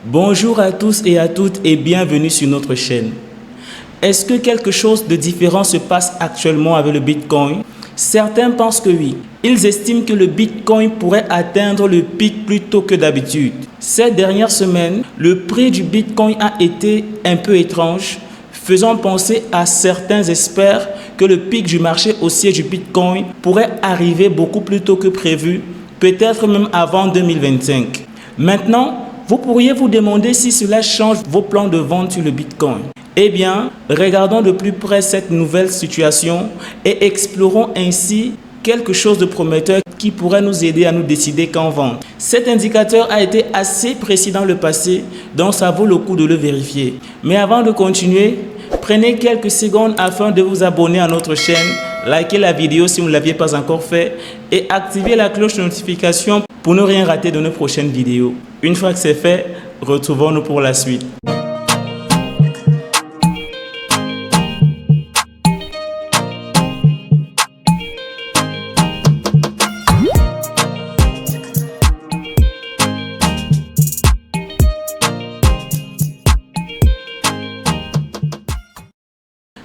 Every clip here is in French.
Bonjour à tous et à toutes et bienvenue sur notre chaîne. Est-ce que quelque chose de différent se passe actuellement avec le Bitcoin? Certains pensent que oui. Ils estiment que le Bitcoin pourrait atteindre le pic plus tôt que d'habitude. Ces dernières semaines, le prix du Bitcoin a été un peu étrange, faisant penser à certains experts que le pic du marché haussier du Bitcoin pourrait arriver beaucoup plus tôt que prévu, peut-être même avant 2025. Maintenant, vous pourriez vous demander si cela change vos plans de vente sur le Bitcoin. Eh bien, regardons de plus près cette nouvelle situation et explorons ainsi quelque chose de prometteur qui pourrait nous aider à nous décider quand vendre. Cet indicateur a été assez précis dans le passé, donc ça vaut le coup de le vérifier. Mais avant de continuer, prenez quelques secondes afin de vous abonner à notre chaîne, likez la vidéo si vous ne l'aviez pas encore fait et activez la cloche de notification pour ne rien rater de nos prochaines vidéos. Une fois que c'est fait, retrouvons-nous pour la suite.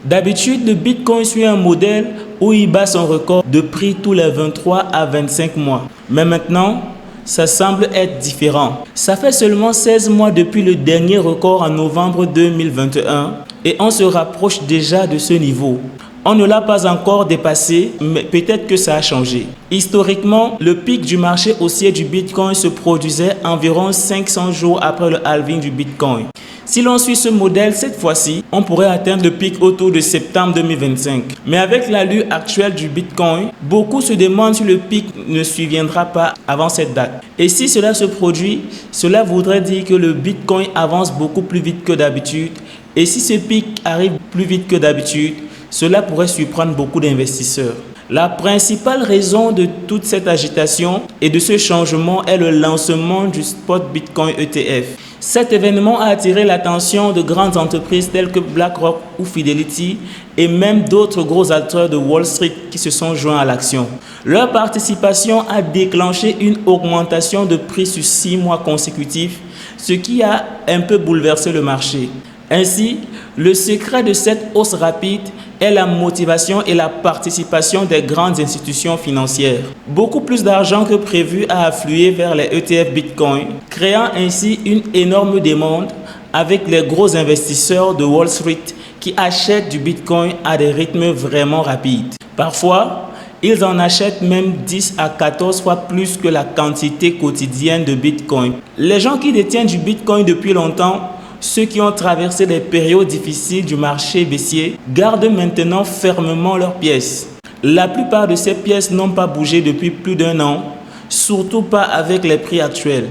D'habitude, le Bitcoin suit un modèle où il bat son record de prix tous les 23 à 25 mois. Mais maintenant, ça semble être différent. Ça fait seulement 16 mois depuis le dernier record en novembre 2021 et on se rapproche déjà de ce niveau. On ne l'a pas encore dépassé, mais peut-être que ça a changé. Historiquement, le pic du marché haussier du Bitcoin se produisait environ 500 jours après le halving du Bitcoin. Si l'on suit ce modèle, cette fois-ci, on pourrait atteindre le pic autour de septembre 2025. Mais avec l'allure actuelle du Bitcoin, beaucoup se demandent si le pic ne surviendra pas avant cette date. Et si cela se produit, cela voudrait dire que le Bitcoin avance beaucoup plus vite que d'habitude. Et si ce pic arrive plus vite que d'habitude, cela pourrait surprendre beaucoup d'investisseurs. La principale raison de toute cette agitation et de ce changement est le lancement du spot Bitcoin ETF. Cet événement a attiré l'attention de grandes entreprises telles que BlackRock ou Fidelity et même d'autres gros acteurs de Wall Street qui se sont joints à l'action. Leur participation a déclenché une augmentation de prix sur 6 mois consécutifs, ce qui a un peu bouleversé le marché. Ainsi, le secret de cette hausse rapide est la motivation et la participation des grandes institutions financières. Beaucoup plus d'argent que prévu a afflué vers les ETF Bitcoin, créant ainsi une énorme demande avec les gros investisseurs de Wall Street qui achètent du Bitcoin à des rythmes vraiment rapides. Parfois, ils en achètent même 10 à 14 fois plus que la quantité quotidienne de Bitcoin. Les gens qui détiennent du Bitcoin depuis longtemps, ceux qui ont traversé des périodes difficiles du marché baissier, gardent maintenant fermement leurs pièces. La plupart de ces pièces n'ont pas bougé depuis plus d'un an, surtout pas avec les prix actuels.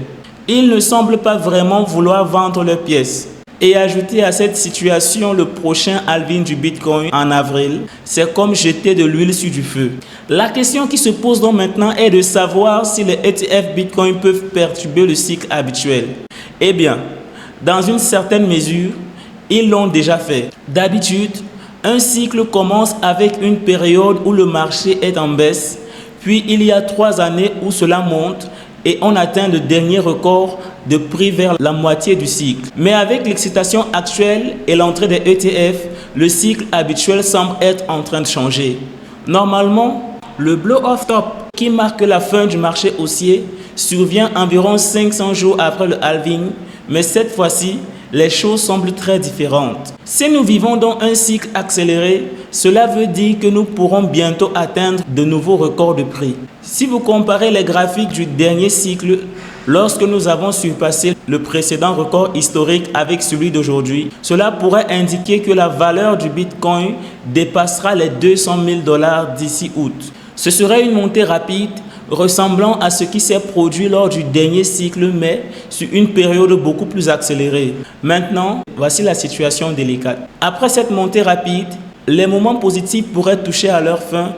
Ils ne semblent pas vraiment vouloir vendre leurs pièces. Et ajouter à cette situation le prochain halving du Bitcoin en avril, c'est comme jeter de l'huile sur du feu. La question qui se pose donc maintenant est de savoir si les ETF Bitcoin peuvent perturber le cycle habituel. Eh bien, dans une certaine mesure, ils l'ont déjà fait. D'habitude, un cycle commence avec une période où le marché est en baisse, puis il y a 3 années où cela monte et on atteint le dernier record de prix vers la moitié du cycle. Mais avec l'excitation actuelle et l'entrée des ETF, le cycle habituel semble être en train de changer. Normalement, le blow-off top qui marque la fin du marché haussier survient environ 500 jours après le halving. Mais cette fois-ci, les choses semblent très différentes. Si nous vivons dans un cycle accéléré, cela veut dire que nous pourrons bientôt atteindre de nouveaux records de prix. Si vous comparez les graphiques du dernier cycle, lorsque nous avons surpassé le précédent record historique avec celui d'aujourd'hui, cela pourrait indiquer que la valeur du Bitcoin dépassera les 200 000 $ d'ici août. Ce serait une montée rapide ressemblant à ce qui s'est produit lors du dernier cycle, mais sur une période beaucoup plus accélérée. Maintenant, voici la situation délicate. Après cette montée rapide, les moments positifs pourraient toucher à leur fin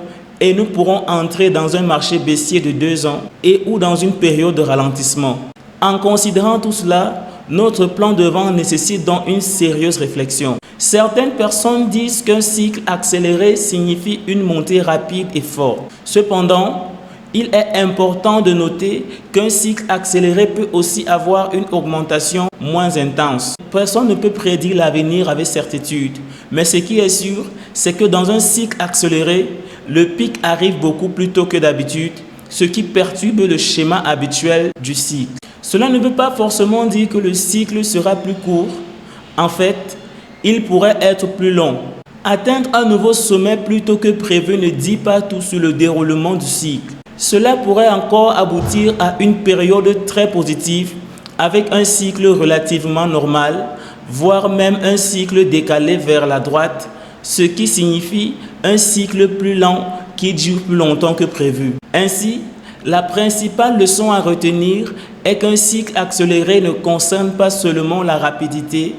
et nous pourrons entrer dans un marché baissier de 2 ans et ou dans une période de ralentissement. En considérant tout cela, notre plan de vente nécessite donc une sérieuse réflexion. Certaines personnes disent qu'un cycle accéléré signifie une montée rapide et forte. Cependant, Il est important de noter qu'un cycle accéléré peut aussi avoir une augmentation moins intense. Personne ne peut prédire l'avenir avec certitude, mais ce qui est sûr, c'est que dans un cycle accéléré, le pic arrive beaucoup plus tôt que d'habitude, ce qui perturbe le schéma habituel du cycle. Cela ne veut pas forcément dire que le cycle sera plus court. En fait, il pourrait être plus long. Atteindre un nouveau sommet plus tôt que prévu ne dit pas tout sur le déroulement du cycle. Cela pourrait encore aboutir à une période très positive avec un cycle relativement normal, voire même un cycle décalé vers la droite, ce qui signifie un cycle plus lent qui dure plus longtemps que prévu. Ainsi, la principale leçon à retenir est qu'un cycle accéléré ne concerne pas seulement la rapidité,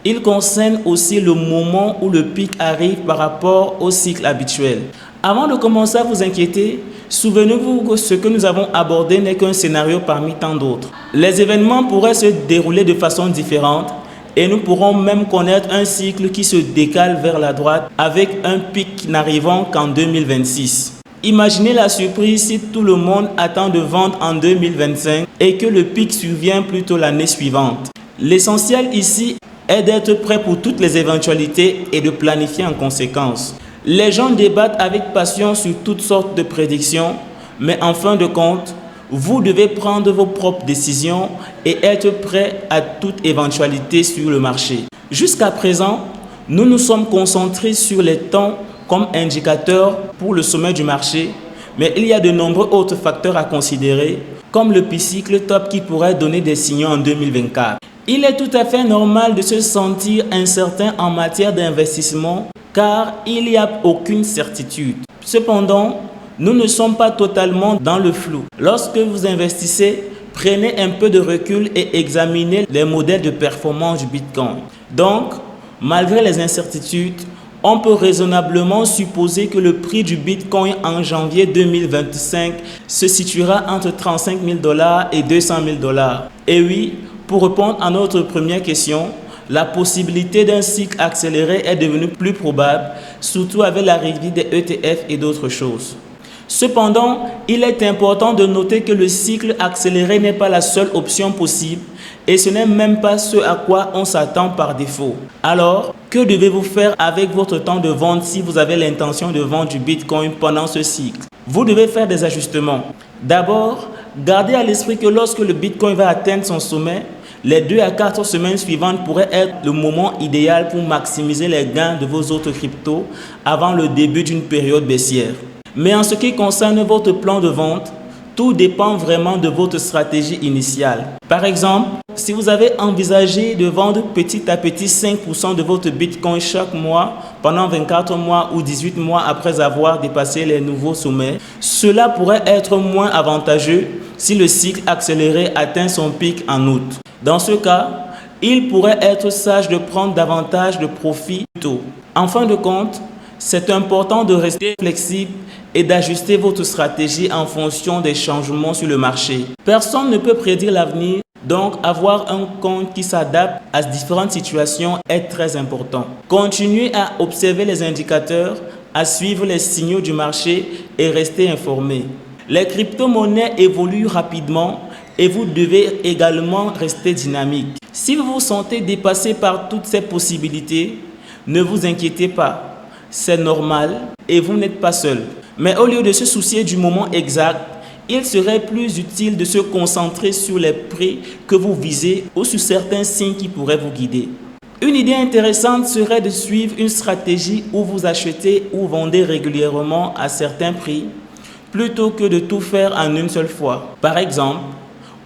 il concerne aussi le moment où le pic arrive par rapport au cycle habituel. Avant de commencer à vous inquiéter, souvenez-vous que ce que nous avons abordé n'est qu'un scénario parmi tant d'autres. Les événements pourraient se dérouler de façon différente et nous pourrons même connaître un cycle qui se décale vers la droite avec un pic n'arrivant qu'en 2026. Imaginez la surprise si tout le monde attend de vendre en 2025 et que le pic survient plutôt l'année suivante. L'essentiel ici est d'être prêt pour toutes les éventualités et de planifier en conséquence. Les gens débattent avec passion sur toutes sortes de prédictions, mais en fin de compte, vous devez prendre vos propres décisions et être prêt à toute éventualité sur le marché. Jusqu'à présent, nous nous sommes concentrés sur les temps comme indicateur pour le sommet du marché, mais il y a de nombreux autres facteurs à considérer, comme le P-cycle top qui pourrait donner des signaux en 2024. Il est tout à fait normal de se sentir incertain en matière d'investissement car il n'y a aucune certitude. Cependant, nous ne sommes pas totalement dans le flou. Lorsque vous investissez, prenez un peu de recul et examinez les modèles de performance du Bitcoin. Donc, malgré les incertitudes, on peut raisonnablement supposer que le prix du Bitcoin en janvier 2025 se situera entre 35 000 $ et 200 000 $. Et oui, pour répondre à notre première question, la possibilité d'un cycle accéléré est devenue plus probable, surtout avec l'arrivée des ETF et d'autres choses. Cependant, il est important de noter que le cycle accéléré n'est pas la seule option possible et ce n'est même pas ce à quoi on s'attend par défaut. Alors, que devez-vous faire avec votre temps de vente si vous avez l'intention de vendre du Bitcoin pendant ce cycle? Vous devez faire des ajustements. D'abord, gardez à l'esprit que lorsque le Bitcoin va atteindre son sommet, les 2 à 4 semaines suivantes pourraient être le moment idéal pour maximiser les gains de vos autres cryptos avant le début d'une période baissière. Mais en ce qui concerne votre plan de vente, tout dépend vraiment de votre stratégie initiale. Par exemple, si vous avez envisagé de vendre petit à petit 5% de votre Bitcoin chaque mois pendant 24 mois ou 18 mois après avoir dépassé les nouveaux sommets, cela pourrait être moins avantageux si le cycle accéléré atteint son pic en août. Dans ce cas, il pourrait être sage de prendre davantage de profit tôt. En fin de compte, c'est important de rester flexible et d'ajuster votre stratégie en fonction des changements sur le marché. Personne ne peut prédire l'avenir, donc avoir un compte qui s'adapte à différentes situations est très important. Continuez à observer les indicateurs, à suivre les signaux du marché et rester informé. Les crypto-monnaies évoluent rapidement et vous devez également rester dynamique. Si vous vous sentez dépassé par toutes ces possibilités, ne vous inquiétez pas, c'est normal et vous n'êtes pas seul. Mais au lieu de se soucier du moment exact, il serait plus utile de se concentrer sur les prix que vous visez ou sur certains signes qui pourraient vous guider. Une idée intéressante serait de suivre une stratégie où vous achetez ou vendez régulièrement à certains prix plutôt que de tout faire en une seule fois. Par exemple,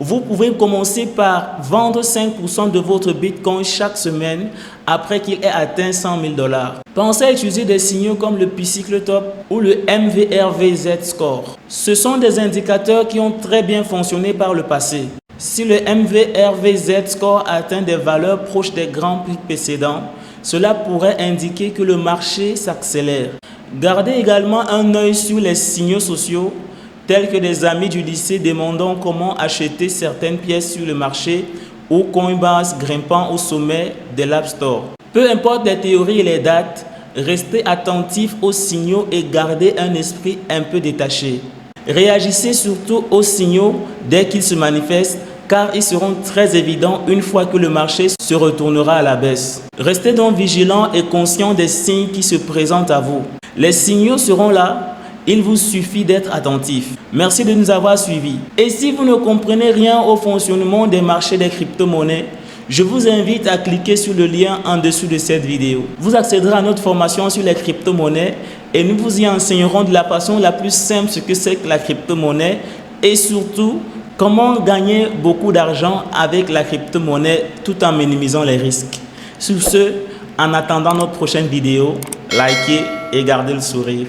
vous pouvez commencer par vendre 5% de votre Bitcoin chaque semaine après qu'il ait atteint 100 000 $. Pensez à utiliser des signaux comme le P-cycle top ou le MVRVZ score. Ce sont des indicateurs qui ont très bien fonctionné par le passé. Si le MVRVZ score atteint des valeurs proches des grands pics précédents, cela pourrait indiquer que le marché s'accélère. Gardez également un œil sur les signaux sociaux tels que des amis du lycée demandant comment acheter certaines pièces sur le marché ou Coinbase grimpant au sommet de l'App Store. Peu importe les théories et les dates, restez attentif aux signaux et gardez un esprit un peu détaché. Réagissez surtout aux signaux dès qu'ils se manifestent, car ils seront très évidents une fois que le marché se retournera à la baisse. Restez donc vigilant et conscient des signes qui se présentent à vous. Les signaux seront là, il vous suffit d'être attentif. Merci de nous avoir suivis. Et si vous ne comprenez rien au fonctionnement des marchés des crypto-monnaies, je vous invite à cliquer sur le lien en dessous de cette vidéo. Vous accéderez à notre formation sur les crypto-monnaies et nous vous y enseignerons de la façon la plus simple ce que c'est que la crypto-monnaie et surtout comment gagner beaucoup d'argent avec la crypto-monnaie tout en minimisant les risques. Sur ce, en attendant notre prochaine vidéo, likez et gardez le sourire.